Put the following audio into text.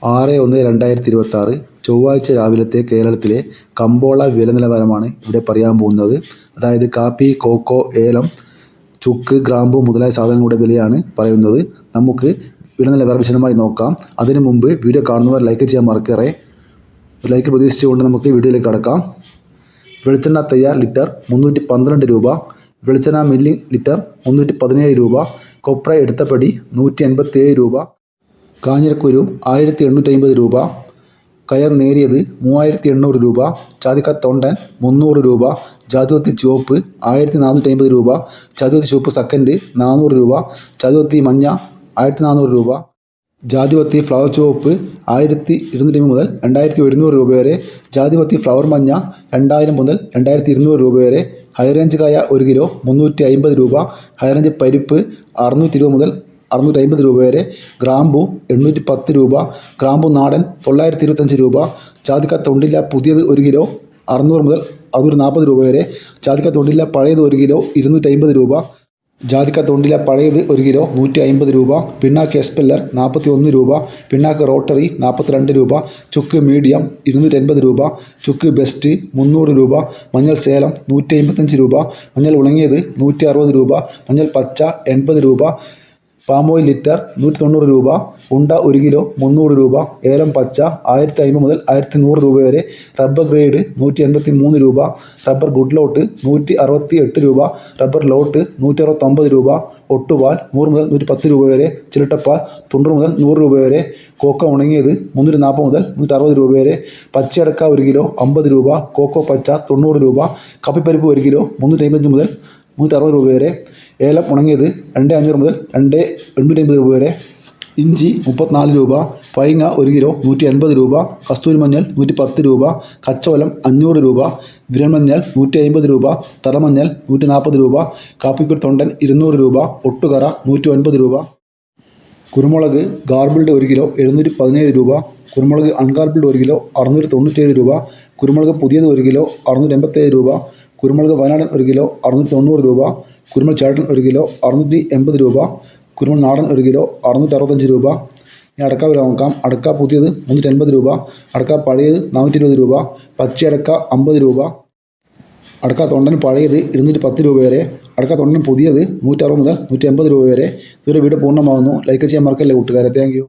6/1/2026 ചൊവ്വാഴ്ച രാവിലത്തെ കേരളത്തിലെ കമ്പോള വില നിലവാരമാണ് ഇവിടെ പറയാൻ പോകുന്നത്. അതായത് കാപ്പി, കൊക്കോ, ഏലം, ചുക്ക്, ഗ്രാമ്പു മുതലായ സാധനങ്ങളുടെ വിലയാണ് പറയുന്നത്. നമുക്ക് വില നിലവാരം വിശദമായി നോക്കാം. അതിനു മുമ്പ് വീഡിയോ കാണുന്നവർ ലൈക്ക് ചെയ്യാൻ മറക്കരുത്. ലൈക്ക് പ്രതീക്ഷിച്ചുകൊണ്ട് നമുക്ക് വീഡിയോയിലേക്ക് കടക്കാം. വെളിച്ചെണ്ണ തയ്യാർ ലിറ്റർ 312 രൂപ. വെളിച്ചെണ്ണ മില്ലിംഗ് ലിറ്റർ 317 രൂപ. കൊപ്ര എടുത്തപടി 187 രൂപ. കാഞ്ഞിരക്കുരു 1850 രൂപ. കയർ നേരിയത് 3800 രൂപ. ജാതിക്ക തൊണ്ടൻ 300 രൂപ. ജാതിപത്രി ചുവപ്പ് 1450 രൂപ. ജാതിപത്രി ചുവപ്പ് സെക്കൻഡ് 400 രൂപ. ജാതിപത്രി മഞ്ഞ 1400 രൂപ. ജാതിപത്രി ഫ്ലവർ ചുവപ്പ് 1250 മുതൽ 2100 രൂപ വരെ. ജാതിപത്രി ഫ്ലവർ മഞ്ഞ 2000 മുതൽ 2200 രൂപ വരെ. ഹൈറേഞ്ച് കായ 1 കിലോ 350 രൂപ. ഹൈറേഞ്ച് പരിപ്പ് 620 മുതൽ 650 രൂപ വരെ. ഗ്രാമ്പു 810 രൂപ. ഗ്രാമ്പു നാടൻ 925 രൂപ. ജാതിക്ക തൊണ്ടില്ല പുതിയത് 1 കിലോ 600 മുതൽ 640 രൂപ വരെ. ജാതിക്ക തൊണ്ടില്ല പഴയത് 1 കിലോ 250 രൂപ. ജാതിക്ക തൊണ്ടില്ല പഴയത് 1 കിലോ 150 രൂപ. പിണ്ണാക്ക് എസ്പെല്ലർ 41 രൂപ. പിണ്ണാക്ക് റോട്ടറി 42 രൂപ. ചുക്ക് മീഡിയം 280 രൂപ. ചുക്ക് ബെസ്റ്റ് 300 രൂപ. മഞ്ഞൾ സേലം 155 രൂപ. മഞ്ഞൾ ഉണങ്ങിയത് 160 രൂപ. മഞ്ഞൾ പച്ച 80 രൂപ. പാം ഓയിൽ ലിറ്റർ 190 രൂപ. ഉണ്ട 1 കിലോ 300 രൂപ. ഏലം പച്ച 1500 മുതൽ 1100 രൂപ വരെ. റബ്ബർ ഗ്രേഡ് 183 രൂപ. റബ്ബർ ഗുഡ് ലോട്ട് 168 രൂപ. റബ്ബർ ലോട്ട് 169 രൂപ. ഒട്ടുപാൽ 100 മുതൽ 110 രൂപ വരെ. ചിരട്ടപ്പാൽ 90 മുതൽ 100 രൂപ വരെ. കോക്ക ഉണങ്ങിയത് 340 മുതൽ 160 രൂപ വരെ. പച്ചയടക്ക 1 കിലോ 50 രൂപ. കോക്കോ പച്ച 90 രൂപ. കപ്പിപ്പരിപ്പ് 1 കിലോ 355 മുതൽ 360 രൂപ വരെ. ഏലം ഉണങ്ങിയത് 2500 മുതൽ 2850 രൂപ വരെ. ഇഞ്ചി 34 രൂപ. പൈങ്ങ 1 കിലോ 180 രൂപ. കസ്തൂരി മഞ്ഞൾ 110 രൂപ. കച്ചവലം 500 രൂപ. വിരൽമഞ്ഞൾ 150 രൂപ. തറമഞ്ഞൾ 140 രൂപ. കാപ്പിക്കുരു തൊണ്ടൻ 200 രൂപ. ഒട്ടുകറ 109 രൂപ. കുരുമുളക് ഗാർബിൾഡ് 1 കിലോ 717 രൂപ. കുരുമുളക് അൺഗാർബിൾഡ് 1 കിലോ 697 രൂപ. കുരുമുളക് പുതിയത് 1 കിലോ 687 രൂപ. കുരുമുളക് വയനാടൻ 1 കിലോ 690 രൂപ. കുരുമുളക് ചേട്ടൻ 1 കിലോ 680 രൂപ. കുരുമുളക് നാടൻ 1 കിലോ 665 രൂപ. ഇനി അടക്ക വില നോക്കാം. അടക്ക പുതിയത് 380 രൂപ. അടക്ക പഴയത് 420 രൂപ. പച്ചയടക്ക 50 രൂപ. അടക്ക തൊണ്ടൻ പഴയത് 210 രൂപ വരെ. അടക്ക തൊണ്ടൻ പുതിയത് 160 മുതൽ 180 രൂപ വരെ. ഇതൊരു വീഡിയോ പൂർണ്ണമാകുന്നു. ലൈക്ക് ചെയ്യാൻ മറക്കല്ലേ കൂട്ടുകാരെ. Thank you.